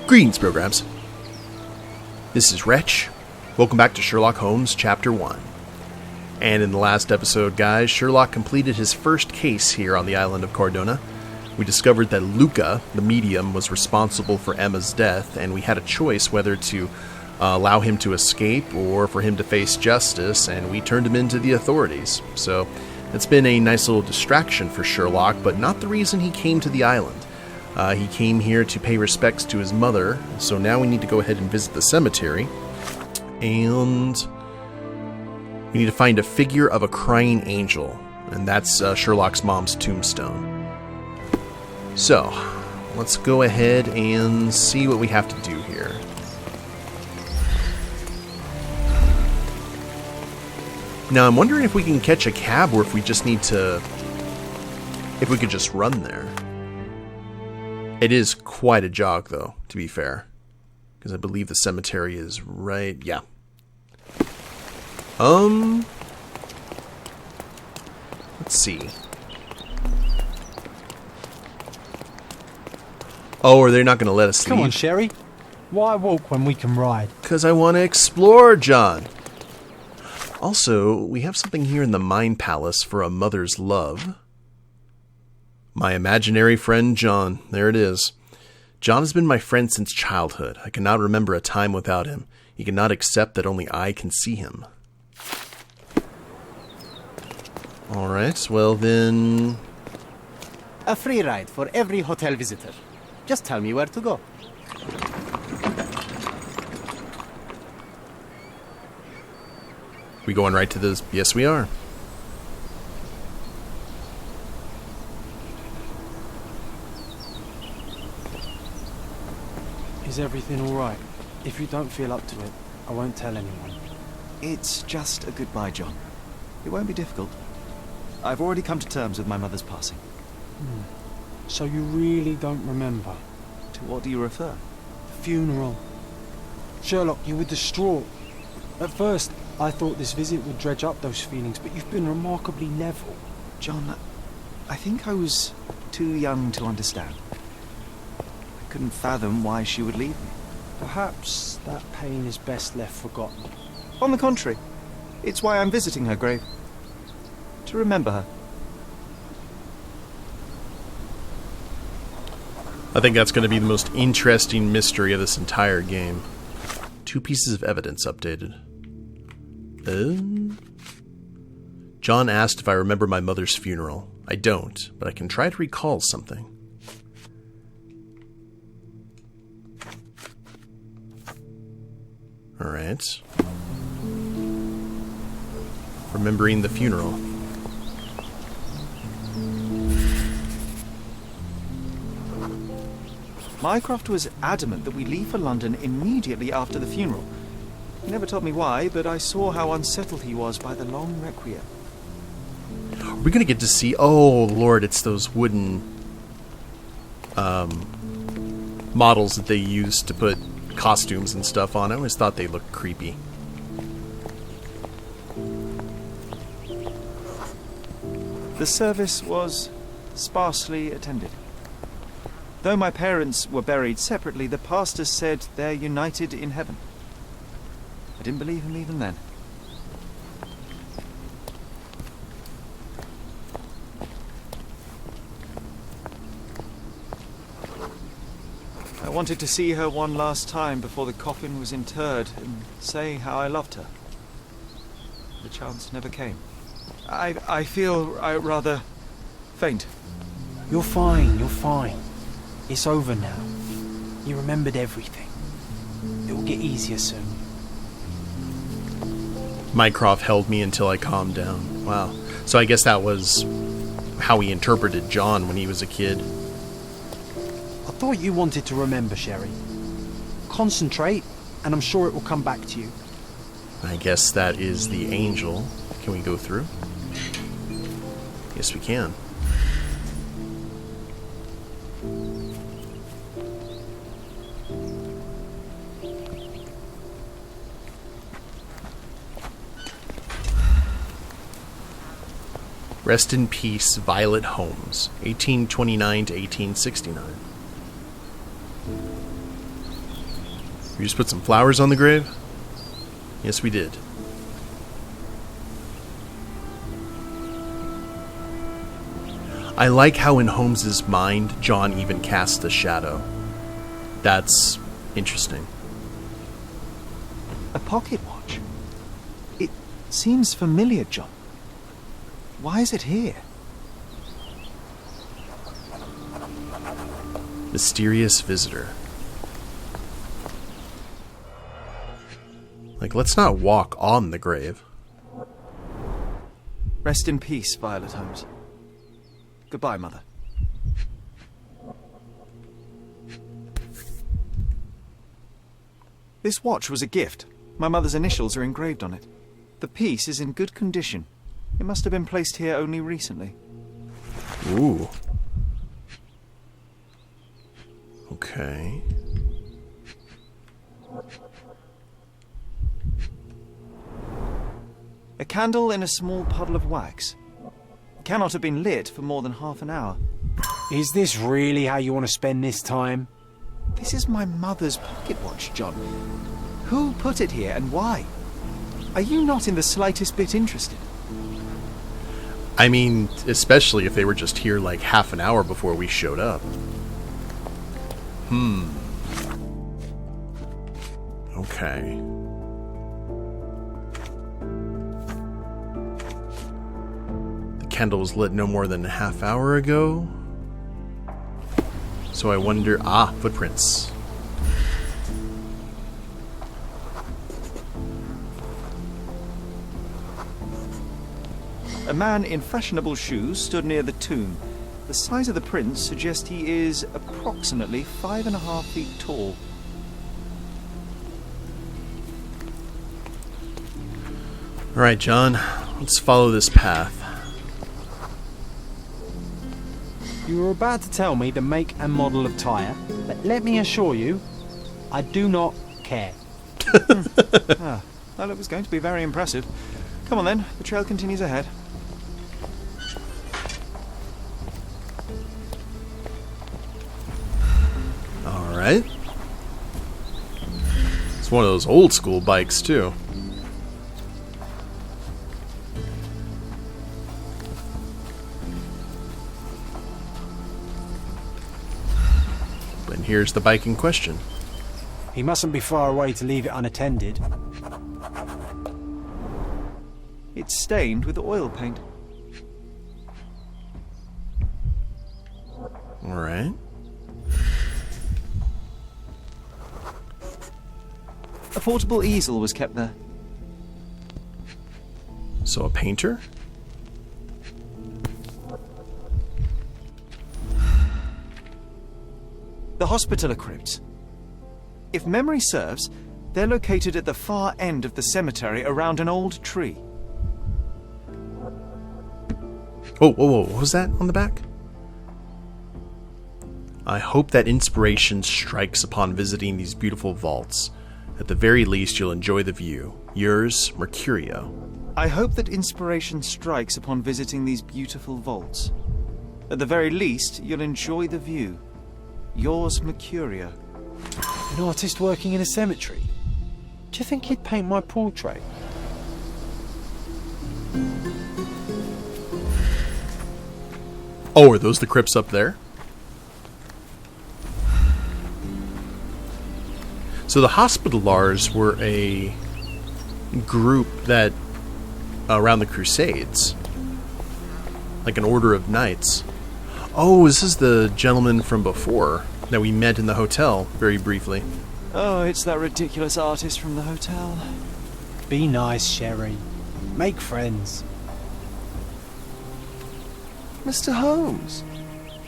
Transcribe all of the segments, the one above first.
Greetings, programs. This is Wretch. Welcome back to Sherlock Holmes, Chapter 1. And in the last episode, guys, Sherlock completed his first case here on the island of Cardona. We discovered that Luca, the medium, was responsible for Emma's death, and we had a choice whether to allow him to escape or for him to face justice, and we turned him into the authorities. So it's been a nice little distraction for Sherlock, but not the reason he came to the island. He came here to pay respects to his mother, so now we need to go ahead and visit the cemetery. And we need to find a figure of a crying angel, and that's Sherlock's mom's tombstone. So, let's go ahead and see what we have to do here. Now, I'm wondering if we can catch a cab or if we just need to... if we could just run there. It is quite a jog, though, to be fair. Because I believe the cemetery is right... yeah. Let's see. Oh, are they not going to let us leave? Come on, Sherry. Why walk when we can ride? Because I want to explore, John. Also, we have something here in the Mind Palace for a mother's love. My imaginary friend, John. There it is. John has been my friend since childhood. I cannot remember a time without him. He cannot accept that only I can see him. Alright, well then... A free ride for every hotel visitor. Just tell me where to go. We going right to this? Yes, we are. Is everything alright? If you don't feel up to it, I won't tell anyone. It's just a goodbye, John. It won't be difficult. I've already come to terms with my mother's passing. So you really don't remember? To what do you refer? The funeral. Sherlock, you were distraught. At first, I thought this visit would dredge up those feelings, but you've been remarkably level. John, I think I was too young to understand. I couldn't fathom why she would leave me. Perhaps that pain is best left forgotten. On the contrary, it's why I'm visiting her grave. To remember her. I think that's going to be the most interesting mystery of this entire game. 2 pieces of evidence updated. John asked if I remember my mother's funeral. I don't, but I can try to recall something. Alright. Remembering the funeral. Mycroft was adamant that we leave for London immediately after the funeral. He never told me why, but I saw how unsettled he was by the long requiem. Are we going to get to see... oh, Lord, it's those wooden models that they use to put costumes and stuff on. I always thought they looked creepy. The service was sparsely attended. Though my parents were buried separately, the pastor said they're united in heaven. I didn't believe him even then. I wanted to see her one last time before the coffin was interred and say how I loved her. The chance never came. I feel rather faint. You're fine, you're fine. It's over now. You remembered everything. It will get easier soon. Mycroft held me until I calmed down. Wow. So I guess that was how he interpreted John when he was a kid. I thought you wanted to remember, Sherry. Concentrate, and I'm sure it will come back to you. I guess that is the angel. Can we go through? Yes, we can. Rest in peace, Violet Holmes, 1829 to 1869. We just put some flowers on the grave? Yes, we did. I like how in Holmes's mind, John even casts a shadow. That's interesting. A pocket watch? It seems familiar, John. Why is it here? Mysterious visitor. Like, let's not walk on the grave. Rest in peace, Violet Holmes. Goodbye, Mother. This watch was a gift. My mother's initials are engraved on it. The piece is in good condition. It must have been placed here only recently. Ooh. Okay. A candle in a small puddle of wax. It cannot have been lit for more than half an hour. Is this really how you want to spend this time? This is my mother's pocket watch, John. Who put it here and why? Are you not in the slightest bit interested? I mean, especially if they were just here like half an hour before we showed up. Okay. The candle was lit no more than a half hour ago. So I wonder... Ah, footprints. A man in fashionable shoes stood near the tomb. The size of the prints suggest he is approximately 5.5 feet tall. Alright, John. Let's follow this path. You were about to tell me the make and model of tyre, but let me assure you, I do not care. Well, it was going to be very impressive. Come on then, the trail continues ahead. Alright. It's one of those old school bikes, too. And here's the bike in question. He mustn't be far away to leave it unattended. It's stained with oil paint. Alright. A portable easel was kept there. So a painter? The Hospitaller crypts. If memory serves, they're located at the far end of the cemetery around an old tree. Oh, whoa, whoa, what was that on the back? I hope that inspiration strikes upon visiting these beautiful vaults. At the very least, you'll enjoy the view. Yours, Mercurio. I hope that inspiration strikes upon visiting these beautiful vaults. At the very least, you'll enjoy the view. Yours, Mercurio. An artist working in a cemetery? Do you think he'd paint my portrait? Oh, are those the crypts up there? So the Hospitallars were a group that, around the Crusades, like an order of knights. Oh, this is the gentleman from before that we met in the hotel very briefly. Oh, it's that ridiculous artist from the hotel. Be nice, Sherry. Make friends. Mr. Holmes,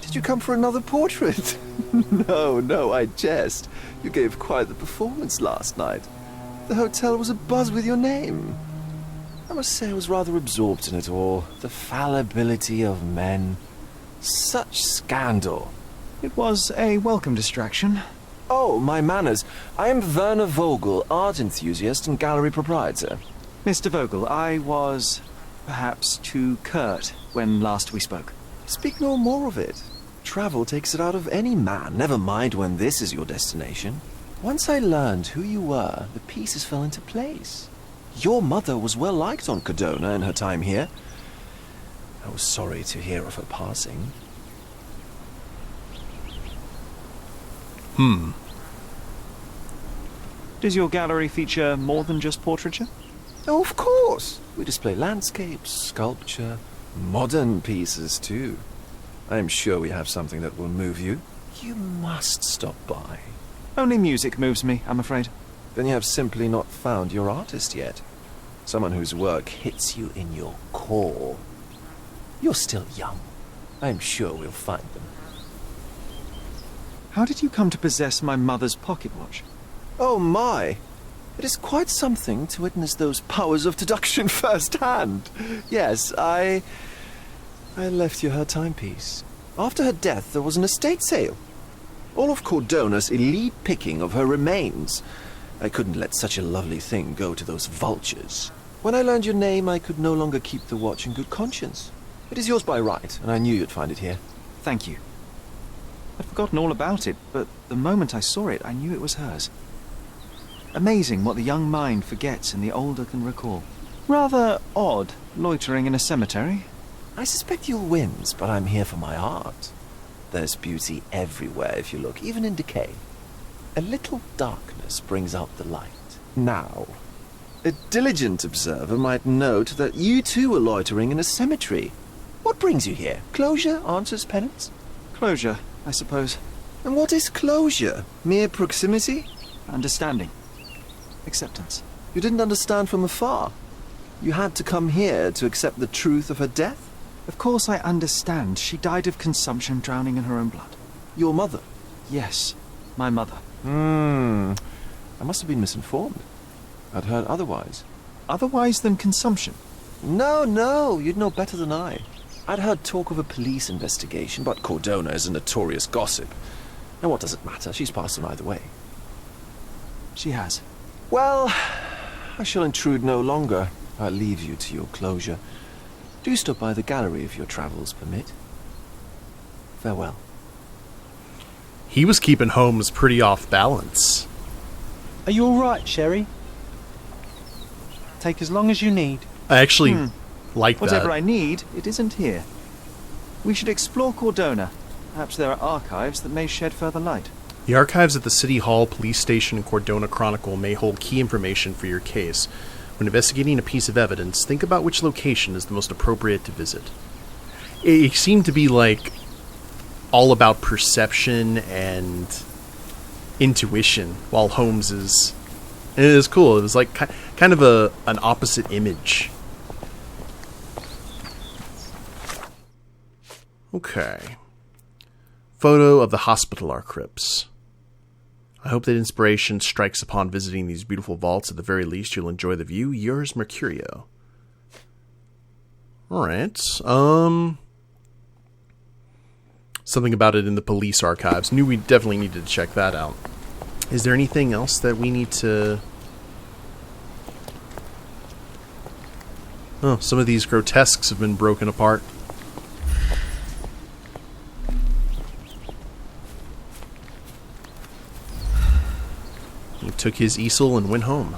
did you come for another portrait? No, I jest. You gave quite the performance last night. The hotel was abuzz with your name. I must say I was rather absorbed in it all. The fallibility of men. Such scandal. It was a welcome distraction. Oh, my manners. I am Werner Vogel, art enthusiast and gallery proprietor. Mr. Vogel, I was perhaps too curt when last we spoke. Speak no more of it. Travel takes it out of any man, never mind when this is your destination. Once I learned who you were, the pieces fell into place. Your mother was well liked on Cordona in her time here. I was sorry to hear of her passing. Does your gallery feature more than just portraiture? Oh, of course. We display landscapes, sculpture, modern pieces too. I am sure we have something that will move you. You must stop by. Only music moves me, I'm afraid. Then you have simply not found your artist yet. Someone whose work hits you in your core. You're still young. I am sure we'll find them. How did you come to possess my mother's pocket watch? Oh my! It is quite something to witness those powers of deduction firsthand. Yes, I left you her timepiece. After her death, there was an estate sale. All of Cordona's elite picking of her remains. I couldn't let such a lovely thing go to those vultures. When I learned your name, I could no longer keep the watch in good conscience. It is yours by right, and I knew you'd find it here. Thank you. I'd forgotten all about it, but the moment I saw it, I knew it was hers. Amazing what the young mind forgets and the older can recall. Rather odd, loitering in a cemetery. I suspect you'll whims, but I'm here for my art. There's beauty everywhere if you look, even in decay. A little darkness brings out the light. Now, a diligent observer might note that you too were loitering in a cemetery. What brings you here? Closure answers penance? Closure, I suppose. And what is closure? Mere proximity? Understanding. Acceptance. You didn't understand from afar. You had to come here to accept the truth of her death? Of course I understand. She died of consumption, drowning in her own blood. Your mother? Yes, my mother. I must have been misinformed. I'd heard otherwise. Otherwise than consumption? No, you'd know better than I. I'd heard talk of a police investigation, but Cordona is a notorious gossip. And what does it matter? She's passed on either way. She has. Well, I shall intrude no longer. I'll leave you to your closure. Do stop by the gallery if your travels permit. Farewell. He was keeping Holmes pretty off balance. Are you alright, Sherry? Take as long as you need. I actually like that. Whatever I need, it isn't here. We should explore Cordona. Perhaps there are archives that may shed further light. The archives at the City Hall, Police Station, and Cordona Chronicle may hold key information for your case. When investigating a piece of evidence, think about which location is the most appropriate to visit. It seemed to be like all about perception and intuition, while Holmes is... And it is cool. It was like kind of an opposite image. Okay. Photo of the hospitalar crypts. I hope that inspiration strikes upon visiting these beautiful vaults. At the very least, you'll enjoy the view. Yours, Mercurio. Alright. Something about it in the police archives. Knew we definitely needed to check that out. Is there anything else that we need to... Oh, some of these grotesques have been broken apart. He took his easel and went home.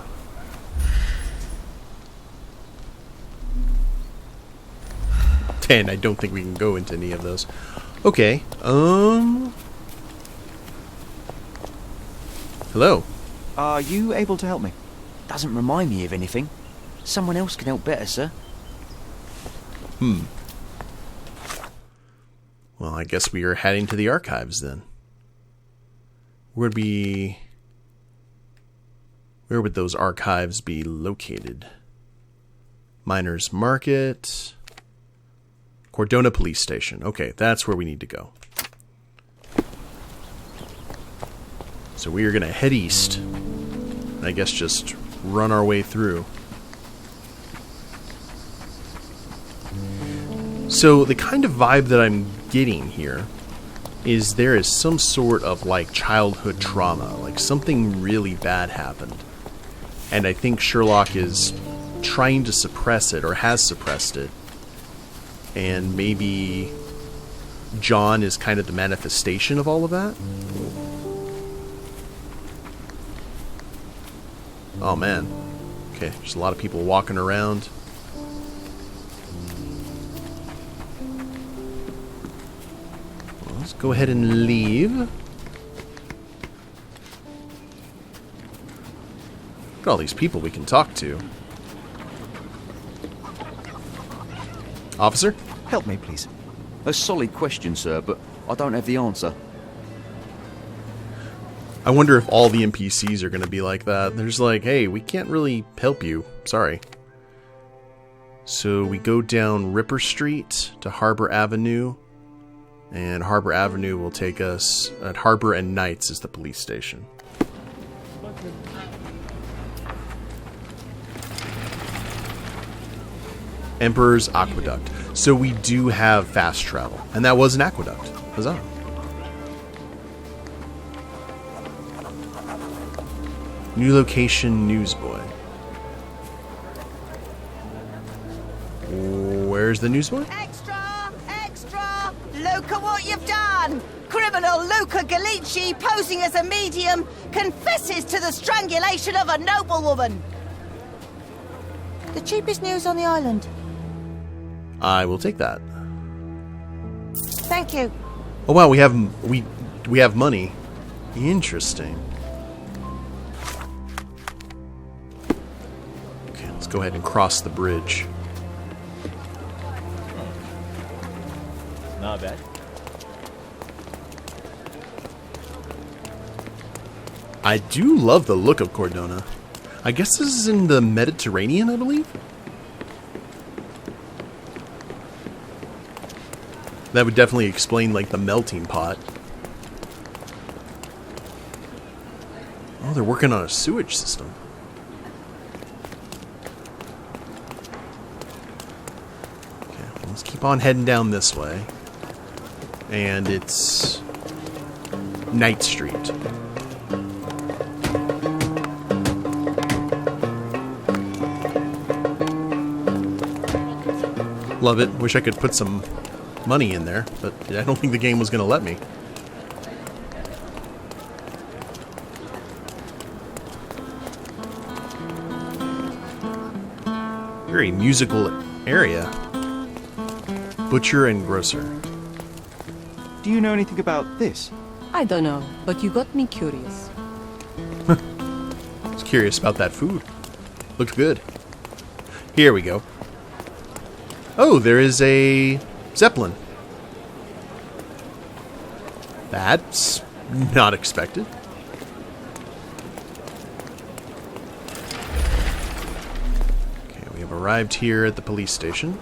And I don't think we can go into any of those. Okay, Hello. Are you able to help me? Doesn't remind me of anything. Someone else can help better, sir. Well, I guess we are heading to the archives then. Where would those archives be located? Miners Market. Cordona Police Station. Okay, that's where we need to go. So we are going to head east. And I guess just run our way through. So the kind of vibe that I'm getting here is there is some sort of like childhood trauma. Like something really bad happened. And I think Sherlock is trying to suppress it or has suppressed it. And maybe John is kind of the manifestation of all of that. Oh, man. Okay, there's a lot of people walking around. Well, let's go ahead and leave. Look at all these people we can talk to. Officer? Help me, please. A solid question, sir, but I don't have the answer. I wonder if all the NPCs are going to be like that. They're just like, hey, we can't really help you. Sorry. So we go down Ripper Street to Harbor Avenue. And Harbor Avenue will take us... at Harbor and Knights is the police station. Emperor's Aqueduct. So we do have fast travel. And that was an aqueduct. Huzzah. New location, newsboy. Where's the newsboy? Extra! Extra! Look at what you've done! Criminal Luca Gallici, posing as a medium, confesses to the strangulation of a noblewoman. The cheapest news on the island. I will take that. Thank you. Oh wow, we have money. Interesting. Okay, let's go ahead and cross the bridge. Not bad. I do love the look of Cordona. I guess this is in the Mediterranean, I believe? That would definitely explain, like, the melting pot. Oh, they're working on a sewage system. Okay, well, let's keep on heading down this way. And it's... Knight Street. Love it. Wish I could put some money in there, but I don't think the game was going to let me. Very musical area. Butcher and grocer. Do you know anything about this? I don't know, but you got me curious. I was curious about that food. Looked good. Here we go. Oh, there is a Zeppelin. That's not expected. Okay, we have arrived here at the police station.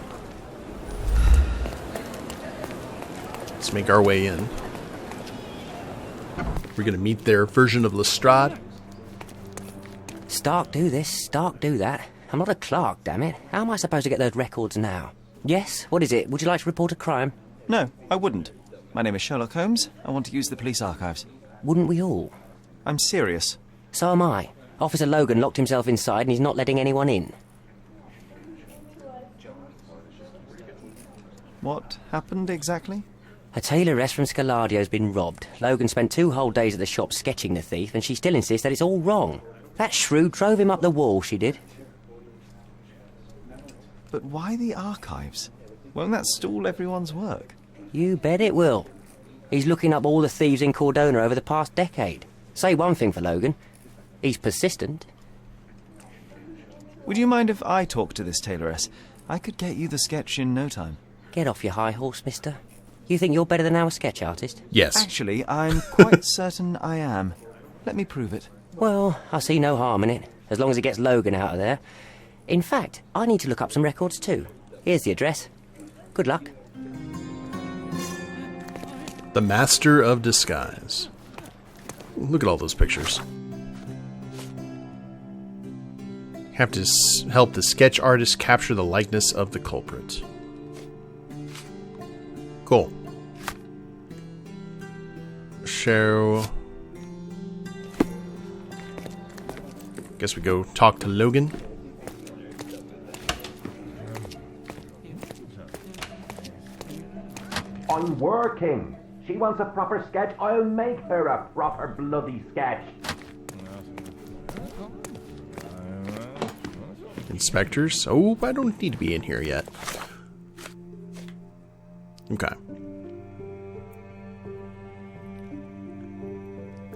Let's make our way in. We're going to meet their version of Lestrade. Stark do this, Stark do that. I'm not a clerk, damn it. How am I supposed to get those records now? Yes? What is it? Would you like to report a crime? No, I wouldn't. My name is Sherlock Holmes. I want to use the police archives. Wouldn't we all? I'm serious. So am I. Officer Logan locked himself inside and he's not letting anyone in. What happened exactly? A tailoress from Scaladio's been robbed. Logan spent 2 whole days at the shop sketching the thief and she still insists that it's all wrong. That shrew drove him up the wall, she did. But why the archives? Won't that stall everyone's work? You bet it will. He's looking up all the thieves in Cordona over the past decade. Say one thing for Logan. He's persistent. Would you mind if I talk to this tailoress? I could get you the sketch in no time. Get off your high horse, mister. You think you're better than our sketch artist? Yes. Actually, I'm quite certain I am. Let me prove it. Well, I see no harm in it, as long as it gets Logan out of there. In fact, I need to look up some records too. Here's the address. Good luck. The Master of Disguise. Look at all those pictures. Have to help the sketch artist capture the likeness of the culprit. Cool. So... guess we go talk to Logan. I'm working. She wants a proper sketch. I'll make her a proper bloody sketch. Inspectors? Oh, I don't need to be in here yet. Okay.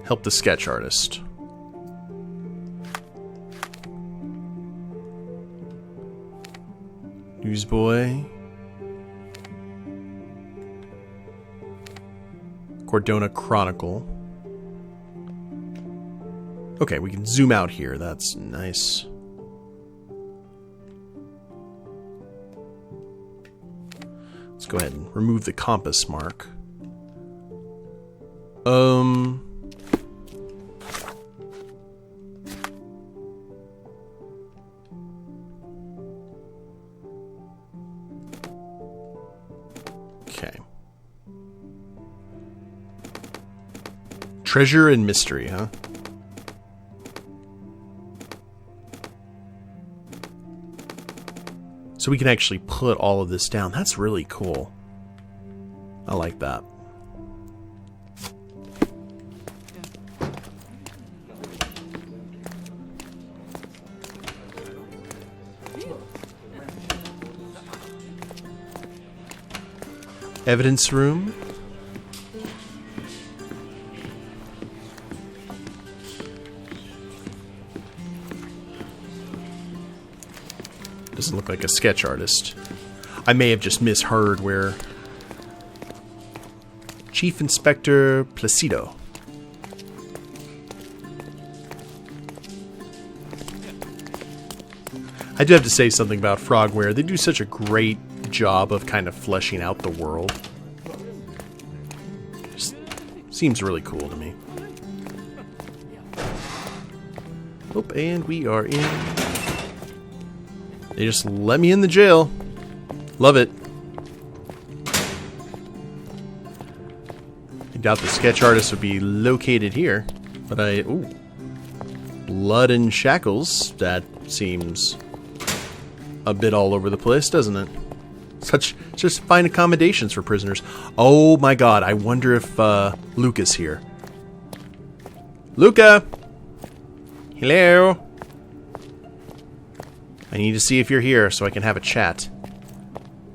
Help the sketch artist. Newsboy. Cordona Chronicle. Okay, we can zoom out here. That's nice. Let's go ahead and remove the compass mark. Okay. Treasure and mystery, huh? So we can actually put all of this down. That's really cool. I like that. Evidence room. Doesn't look like a sketch artist. I may have just misheard where... Chief Inspector Placido. I do have to say something about Frogware. They do such a great job of kind of fleshing out the world. Just seems really cool to me. Oh, and we are in... They just let me in the jail. Love it. I doubt the sketch artist would be located here. But ooh. Blood and shackles. That seems a bit all over the place, doesn't it? Just fine accommodations for prisoners. Oh my god, I wonder if Luca's here. Luca! Hello? I need to see if you're here so I can have a chat.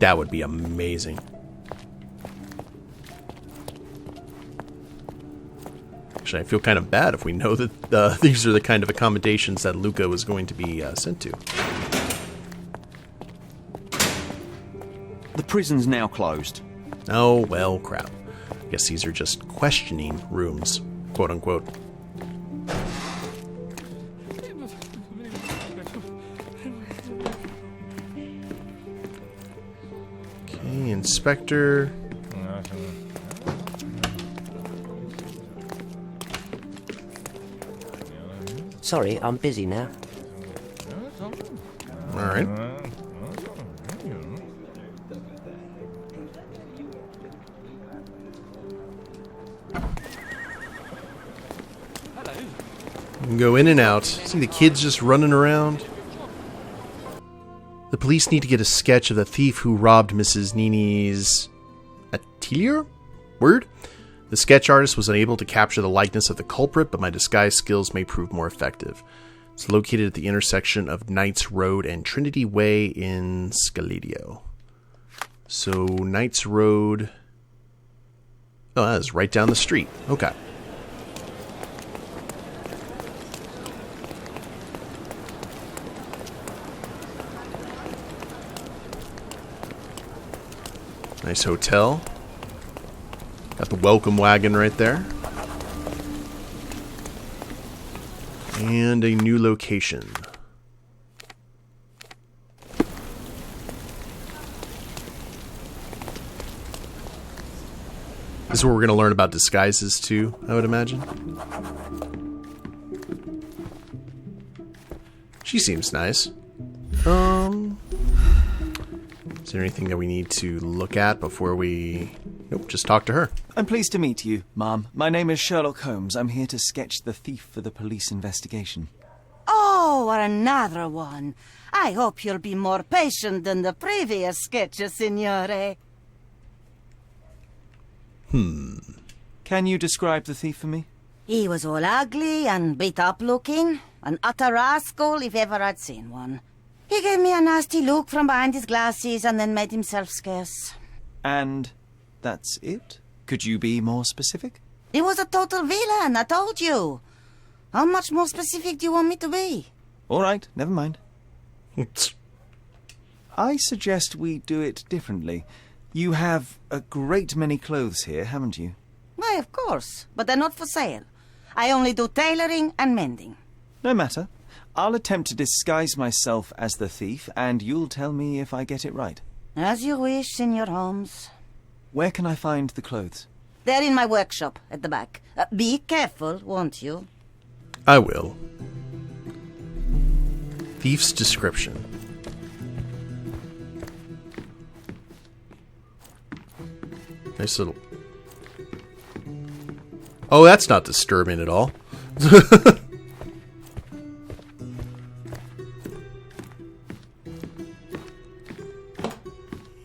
That would be amazing. Actually, I feel kind of bad if we know that these are the kind of accommodations that Luca was going to be sent to. The prison's now closed. Oh, well, crap. I guess these are just questioning rooms, quote unquote. Okay, Inspector. Sorry, I'm busy now. Alright. Go in and out. See the kids just running around? The police need to get a sketch of the thief who robbed Mrs. Nini's atelier? Word? The sketch artist was unable to capture the likeness of the culprit, but my disguise skills may prove more effective. It's located at the intersection of Knights Road and Trinity Way in Scaladio. So, Knights Road... Oh, that is right down the street. Okay. Nice hotel. Got the welcome wagon right there. And a new location. This is where we're going to learn about disguises too, I would imagine. She seems nice. Is there anything that we need to look at before we... Nope, just talk to her. I'm pleased to meet you, Ma'am. My name is Sherlock Holmes. I'm here to sketch the thief for the police investigation. Oh, another one. I hope you'll be more patient than the previous sketches, signore. Can you describe the thief for me? He was all ugly and beat up looking. An utter rascal if ever I'd seen one. He gave me a nasty look from behind his glasses and then made himself scarce. And that's it? Could you be more specific? He was a total villain, I told you. How much more specific do you want me to be? All right, never mind. I suggest we do it differently. You have a great many clothes here, haven't you? Why, of course, but they're not for sale. I only do tailoring and mending. No matter. I'll attempt to disguise myself as the thief, and you'll tell me if I get it right. As you wish, Senor Holmes. Where can I find the clothes? They're in my workshop at the back. Be careful, won't you? I will. Thief's description. Nice little... Oh, that's not disturbing at all.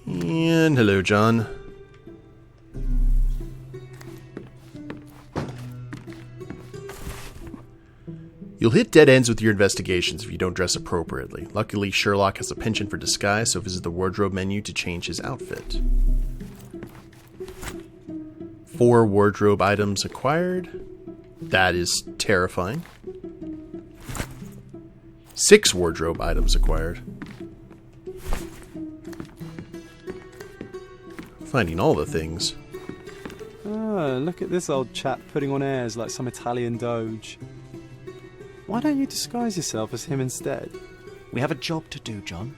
And hello, John. You'll hit dead ends with your investigations if you don't dress appropriately. Luckily, Sherlock has a penchant for disguise, so visit the wardrobe menu to change his outfit. 4 wardrobe items acquired. That is terrifying. 6 wardrobe items acquired. Finding all the things. Oh, look at this old chap putting on airs like some Italian doge. Why don't you disguise yourself as him instead? We have a job to do, John.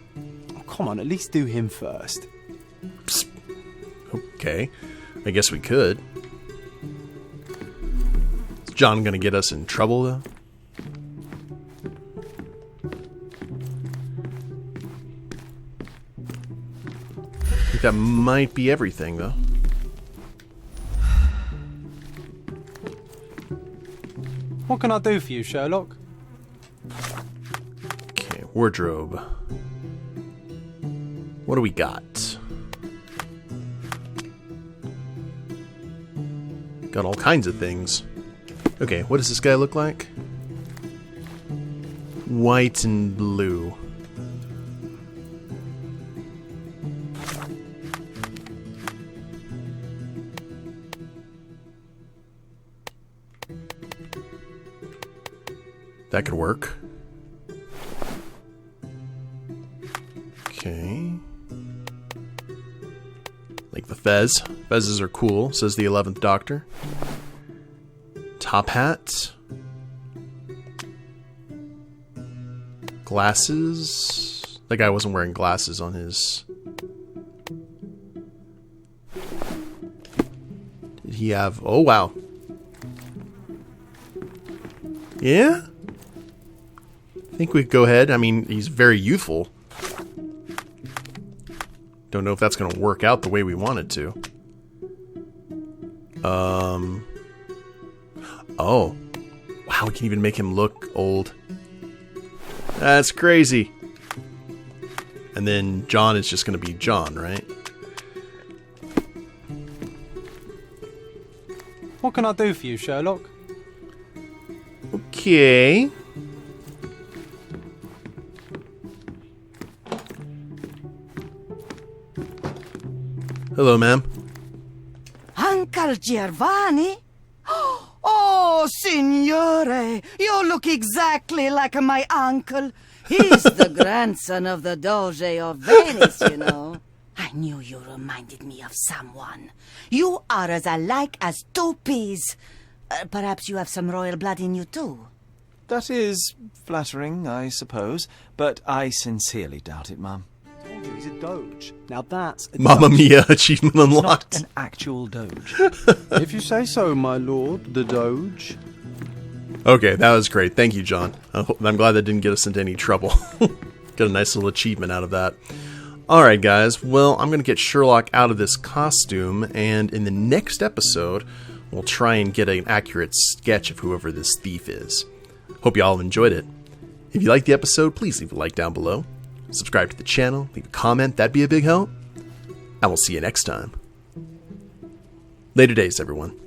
Oh, come on, at least do him first. Psst. Okay, I guess we could. Is John gonna get us in trouble, though? I think that might be everything, though. What can I do for you, Sherlock? Okay, wardrobe. What do we got? Got all kinds of things. Okay, what does this guy look like? White and blue. That could work. Okay. Like the fez. Fezes are cool, says the 11th Doctor. Top hat. Glasses. That guy wasn't wearing glasses on his... Did he have... Oh, wow. Yeah? I think we could go ahead. I mean, he's very youthful. Don't know if that's going to work out the way we want it to. Oh. Wow, we can even make him look old. That's crazy. And then John is just going to be John, right? What can I do for you, Sherlock? Okay. Hello, ma'am. Uncle Giovanni? Oh, signore, you look exactly like my uncle. He's the grandson of the Doge of Venice, you know. I knew you reminded me of someone. You are as alike as 2 peas. Perhaps you have some royal blood in you, too. That is flattering, I suppose, but I sincerely doubt it, Mum. I told you he's a doge. Now that's a Mamma doge. Mia, achievement unlocked. Not an actual doge. If you say so, my lord, the doge. Okay, that was great. Thank you, John. I'm glad that didn't get us into any trouble. Got a nice little achievement out of that. Alright, guys. Well, I'm going to get Sherlock out of this costume, and in the next episode, we'll try and get an accurate sketch of whoever this thief is. Hope you all enjoyed it. If you liked the episode, please leave a like down below. Subscribe to the channel, leave a comment, that'd be a big help. And we'll see you next time. Later days, everyone.